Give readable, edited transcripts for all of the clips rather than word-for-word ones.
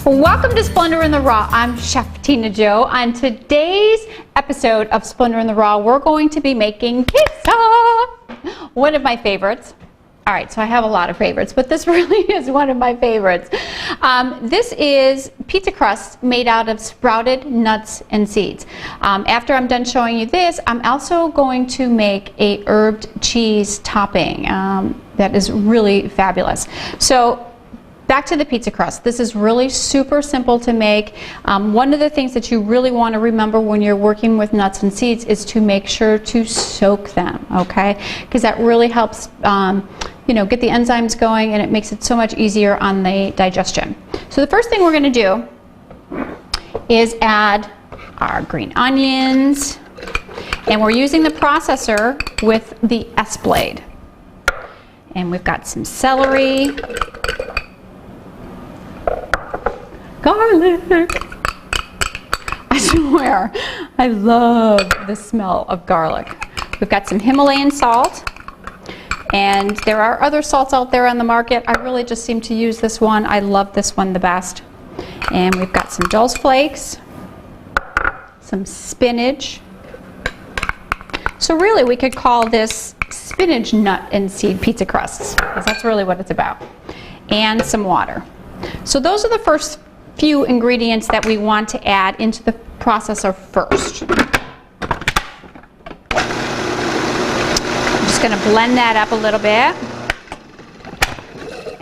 Welcome to Splendor in the Raw. I'm Chef Tina Jo. On today's episode of Splendor in the Raw, we're going to be making pizza, one of my favorites. All right, so I have a lot of favorites, but this really is one of my favorites. This is pizza crust made out of sprouted nuts and seeds. After I'm done showing you this, I'm also going to make a herbed cheese topping that is really fabulous. So back to the pizza crust. This is really super simple to make. One of the things that you really want to remember when you're working with nuts and seeds is to make sure to soak them, okay? Because that really helps get the enzymes going, and it makes it so much easier on the digestion. So the first thing we're going to do is add our green onions, and we're using the processor with the S blade. And we've got some celery, garlic. I swear, I love the smell of garlic. We've got some Himalayan salt, and there are other salts out there on the market. I really just seem to use this one. I love this one the best. And we've got some Dulse flakes, some spinach. So really we could call this spinach nut and seed pizza crusts, because that's really what it's about. And some water. So those are the first few ingredients that we want to add into the processor first. I'm just going to blend that up a little bit.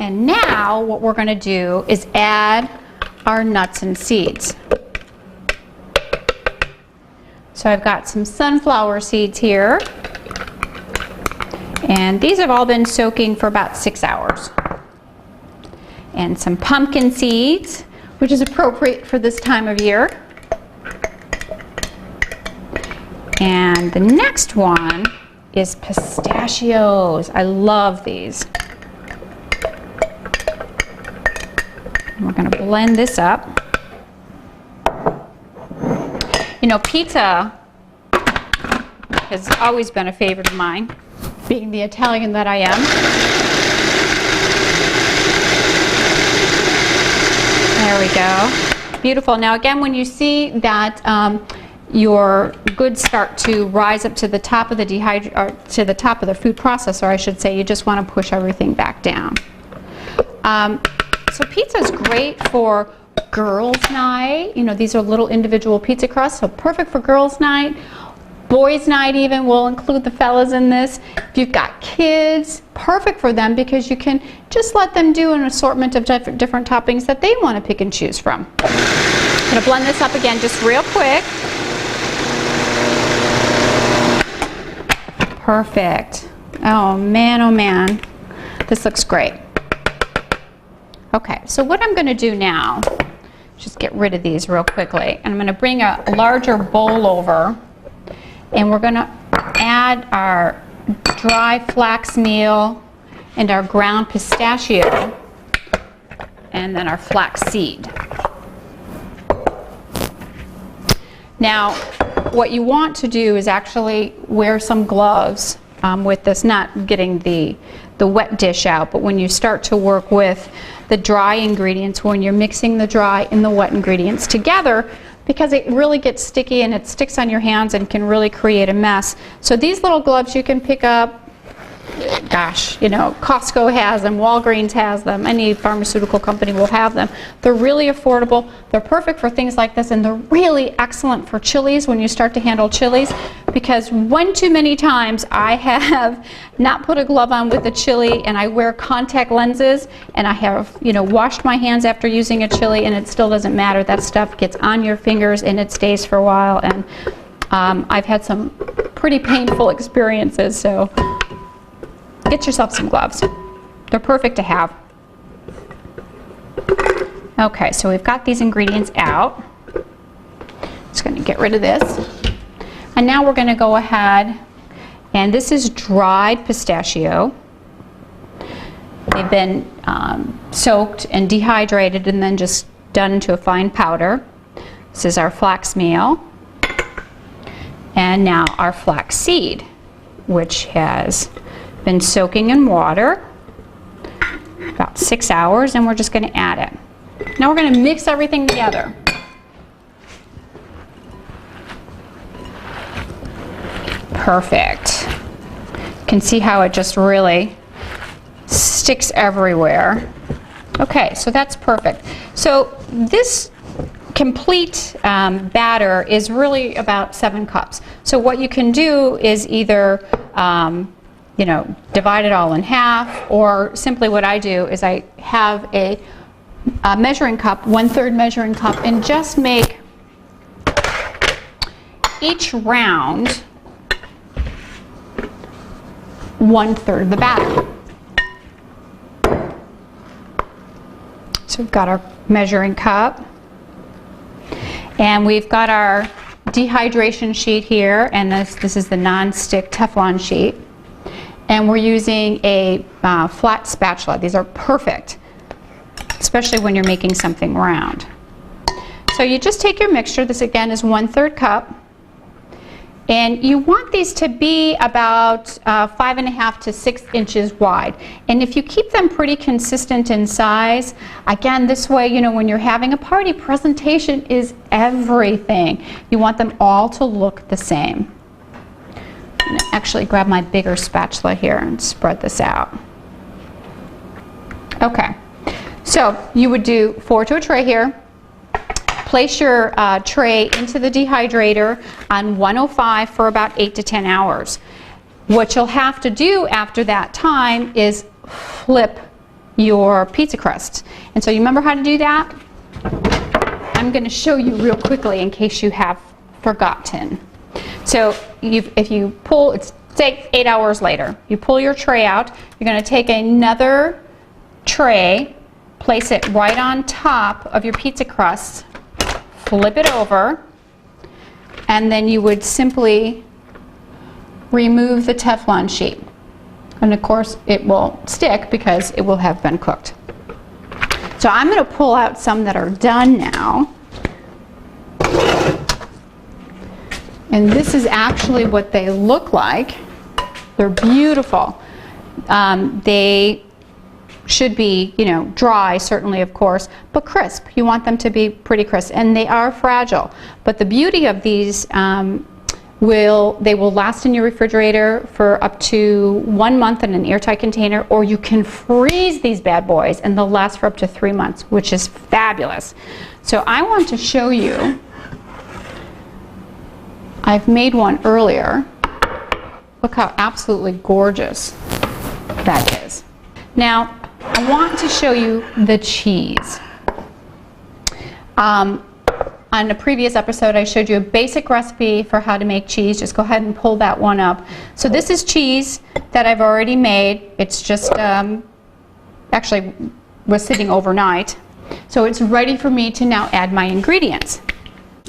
And now what we're going to do is add our nuts and seeds. So I've got some sunflower seeds here, and these have all been soaking for about 6 hours. And some pumpkin seeds, which is appropriate for this time of year. And the next one is pistachios. I love these. And we're going to blend this up. You know, pizza has always been a favorite of mine, being the Italian that I am. There we go. Beautiful. Now again, when you see that your goods start to rise up to the top of the food processor, I should say, you just want to push everything back down. So pizza is great for girls' night. You know, these are little individual pizza crusts, so perfect for girls' night. Boys' night even, we'll include the fellas in this. If you've got kids, perfect for them, because you can just let them do an assortment of different toppings that they want to pick and choose from. I'm going to blend this up again just real quick. Perfect. Oh man, this looks great. Okay, so what I'm going to do now, just get rid of these real quickly, and I'm going to bring a larger bowl over. And we're going to add our dry flax meal and our ground pistachio, and then our flax seed. Now, what you want to do is actually wear some gloves with this, not getting the wet dish out, but when you start to work with the dry ingredients, when you're mixing the dry and the wet ingredients together, because it really gets sticky and it sticks on your hands and can really create a mess. So these little gloves you can pick up, gosh, you know, Costco has them, Walgreens has them, any pharmaceutical company will have them. They're really affordable, they're perfect for things like this, and they're really excellent for chilies when you start to handle chilies, because one too many times I have not put a glove on with a chili, and I wear contact lenses, and I have, you know, washed my hands after using a chili, and it still doesn't matter. That stuff gets on your fingers and it stays for a while, and I've had some pretty painful experiences, so get yourself some gloves. They're perfect to have. Okay, so we've got these ingredients out. Just going to get rid of this. And now we're going to go ahead, and this is dried pistachio. They've been soaked and dehydrated and then just done into a fine powder. This is our flax meal. And now our flax seed, which has been soaking in water about 6 hours, and we're just going to add it. Now we're going to mix everything together. Perfect. You can see how it just really sticks everywhere. Okay, so that's perfect. So this complete batter is really about 7 cups. So what you can do is either divide it all in half, or simply what I do is I have a measuring cup, 1/3 measuring cup, and just make each round 1/3 of the batter. So we've got our measuring cup, and we've got our dehydration sheet here, and this is the non-stick Teflon sheet, and we're using a flat spatula. These are perfect, especially when you're making something round. So you just take your mixture. This again is 1/3 cup, and you want these to be about 5.5 to 6 inches wide. And if you keep them pretty consistent in size, again, this way, when you're having a party, presentation is everything. You want them all to look the same. I'm going to actually grab my bigger spatula here and spread this out. Okay, so you would do 4 to a tray here. Place your tray into the dehydrator on 105 for about 8 to 10 hours. What you'll have to do after that time is flip your pizza crust. And so you remember how to do that? I'm going to show you real quickly in case you have forgotten. So if you pull, it's say 8 hours later, you pull your tray out, you're going to take another tray, place it right on top of your pizza crust, flip it over, and then you would simply remove the Teflon sheet. And of course it will stick because it will have been cooked. So I'm going to pull out some that are done now. And this is actually what they look like. They're beautiful. They should be, dry, certainly, of course, but crisp. You want them to be pretty crisp, and they are fragile. But the beauty of these, they will last in your refrigerator for up to 1 month in an airtight container, or you can freeze these bad boys, and they'll last for up to 3 months, which is fabulous. So I want to show you. I've made one earlier. Look how absolutely gorgeous that is. Now, I want to show you the cheese. On a previous episode, I showed you a basic recipe for how to make cheese. Just go ahead and pull that one up. So this is cheese that I've already made. It's just actually was sitting overnight. So it's ready for me to now add my ingredients.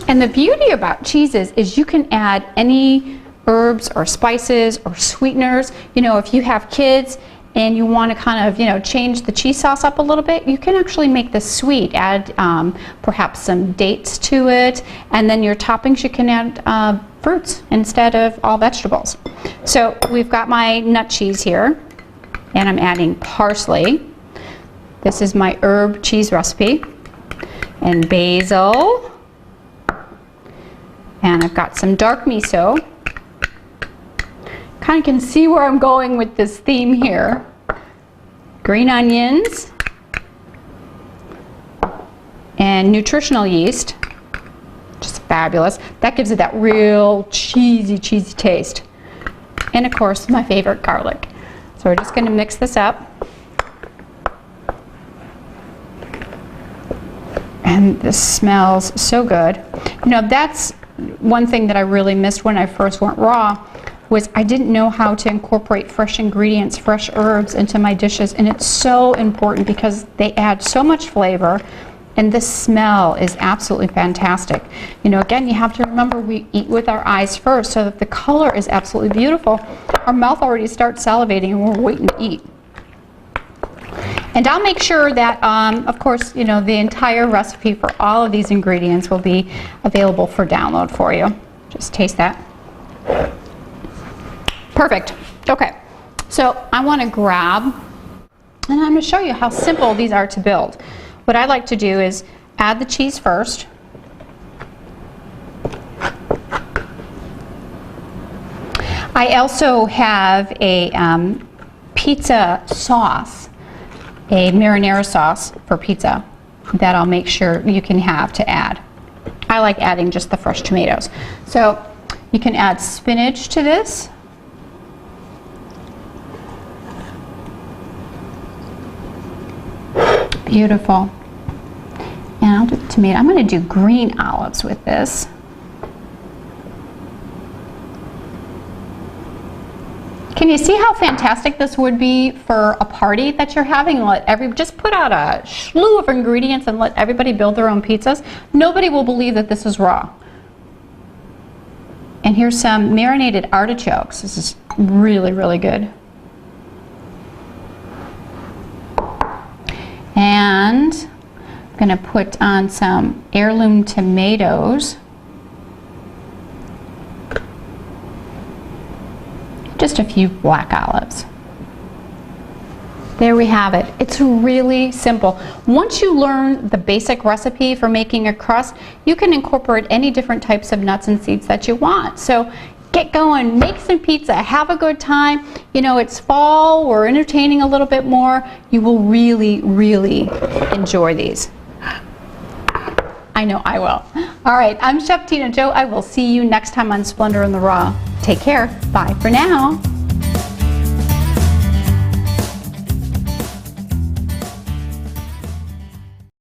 And the beauty about cheeses is you can add any herbs or spices or sweeteners. If you have kids and you want to kind of, change the cheese sauce up a little bit, you can actually make this sweet. Add perhaps some dates to it, and then your toppings you can add fruits instead of all vegetables. So we've got my nut cheese here, and I'm adding parsley. This is my herb cheese recipe, and basil, and I've got some dark miso. Kind of can see where I'm going with this theme here. Green onions and nutritional yeast, just fabulous. That gives it that real cheesy taste. And of course, my favorite, garlic. So we're just going to mix this up. And this smells so good. That's one thing that I really missed when I first went raw, was I didn't know how to incorporate fresh ingredients, fresh herbs into my dishes, and it's so important because they add so much flavor, and the smell is absolutely fantastic. Again, you have to remember we eat with our eyes first, so that the color is absolutely beautiful. Our mouth already starts salivating and we're waiting to eat. And I'll make sure that, of course, the entire recipe for all of these ingredients will be available for download for you. Just taste that. Perfect. Okay, so I want to grab, and I'm going to show you how simple these are to build. what I like to do is add the cheese first. I also have a pizza sauce, a marinara sauce for pizza that I'll make sure you can have to add. I like adding just the fresh tomatoes. So you can add spinach to this. Beautiful. And I'll do tomato. I'm going to do green olives with this. Can you see how fantastic this would be for a party that you're having? Just put out a slew of ingredients and let everybody build their own pizzas. Nobody will believe that this is raw. And here's some marinated artichokes. This is really, really good. And I'm going to put on some heirloom tomatoes. Just a few black olives. There we have it. It's really simple. Once you learn the basic recipe for making a crust, you can incorporate any different types of nuts and seeds that you want. So get going, make some pizza, have a good time. You know, it's fall, we're entertaining a little bit more. You will really, really enjoy these. I know I will. All right, I'm Chef Tina Jo. I will see you next time on Splendor in the Raw. Take care. Bye for now.